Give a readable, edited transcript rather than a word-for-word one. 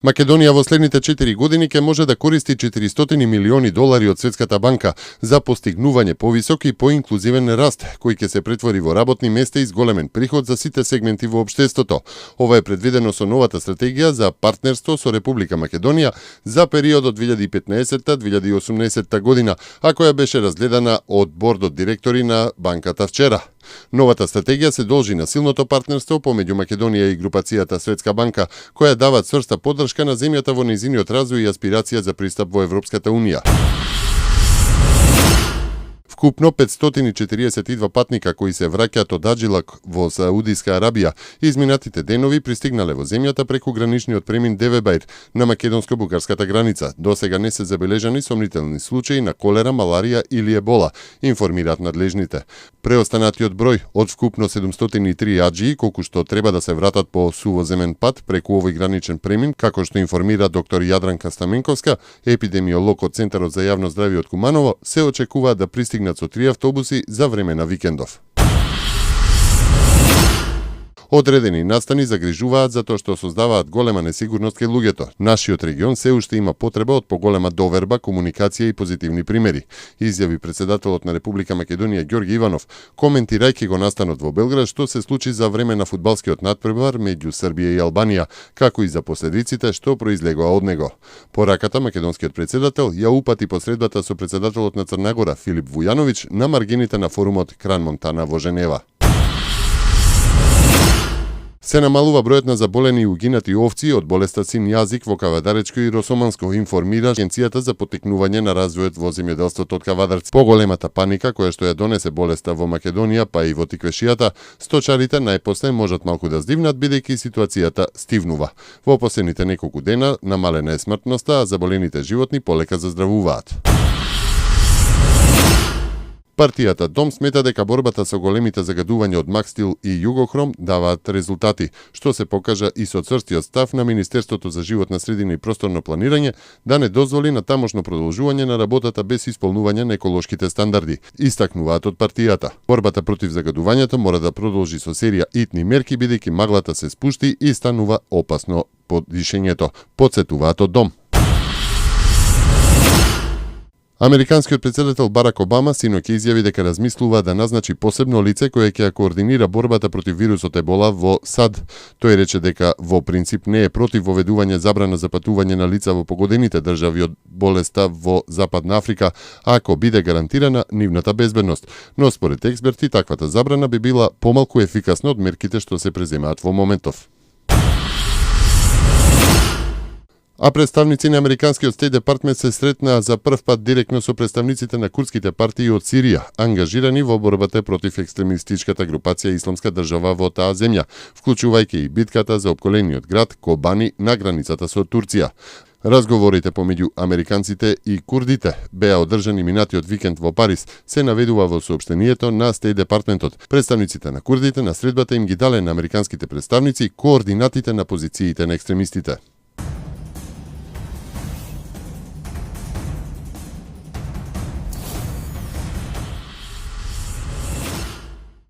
Македонија во следните 4 години ќе може да користи $400 милиони од Светската банка за постигнување повисок и поинклузивен раст, кој ќе се претвори во работни места и зголемен приход за сите сегменти во општеството. Ова е предвидено со новата стратегија за партнерство со Република Македонија за периодот 2015-2018 година, а која беше разгледана од бордот директори на банката вчера. Новата стратегија се должи на силното партнерство помеѓу Македонија и групацијата Светска банка, која дава цврста поддршка на земјата во нејзиниот развој и аспирација за пристап во Европската унија. Вкупно 542 патника кои се враќаат од Аджилак во Саудиска Арабија изминатите денови пристигнале во земјата преку граничниот премин Девебајр на македонско-бугарската граница. Досега не се забележани сомнителни случаи на колера, маларија или ебола, информираат надлежните. Преостанатиот број од вкупно 703 аџии колку што треба да се вратат по сувоземен пат преку овој граничен премин, како што информира доктор Јадранка Стаменковска, епидемиолог од Центарот за јавно здравје од Куманово, се очекува да пристигнат со 3 автобуси за време на викендов. Одредени настани загрижуваат за тоа што создаваат голема несигурност кај луѓето. Нашиот регион се уште има потреба од поголема доверба, комуникација и позитивни примери, изјави претседателот на Република Македонија Ѓорги Иванов, коментирајќи го настанот во Белград што се случи за време на фудбалскиот натпревар меѓу Србија и Албанија, како и за последиците што произлегоа од него. Пораката македонскиот претседател ја упати посредбата со претседателот на Црна Гора Филип Вујановиќ на маргините на форумот Кран Монтана во Женева. Се намалува бројот на заболени и угинати овци од болеста син јазик во Кавадаречко и Росоманско, информира Агенцијата за поттикнување на развојот во земјоделството од Кавадарци. Поголемата паника која што ја донесе болеста во Македонија, па и во Тиквешијата, сточарите најпосле можат малку да здивнат бидејќи ситуацијата стивнува. Во последните неколку дена намалена е смртноста, а заболените животни полека заздравуваат. Партијата Дом смета дека борбата со големите загадувања од Макстил и Југохром даваат резултати, што се покажа и со цврстиот став на Министерството за животна средина и просторно планирање да не дозволи натамошно продолжување на работата без исполнување на еколошките стандарди, истакнуваат од партијата. Борбата против загадувањето мора да продолжи со серија итни мерки бидејќи маглата се спушти и станува опасно по дишењето, потсетуваат од Дом. Американскиот претседател Барак Обама синоќ изјави дека размислува да назначи посебно лице кое ќе координира борбата против вирусот Ебола во САД. Тој рече дека во принцип не е против воведување забрана за патување на лица во погодените држави од болеста во Западна Африка, ако биде гарантирана нивната безбедност. Но според експерти таквата забрана би била помалку ефикасна од мерките што се преземаат во моментов. А представници на Американскиот Стејт Департмент се сретнаа за прв пат директно со представниците на курдските партии од Сирија, ангажирани во борбата против екстремистичката групација Исламска држава во таа земја, вклучувајќи и битката за опколениот град Кобани на границата со Турција. Разговорите помеѓу американците и курдите беа одржани минатиот викенд во Париз, се наведува во соопштението на Стејт Департментот. Представниците на курдите на средбата им ги дале на американските представници координатите на позициите на екстремистите.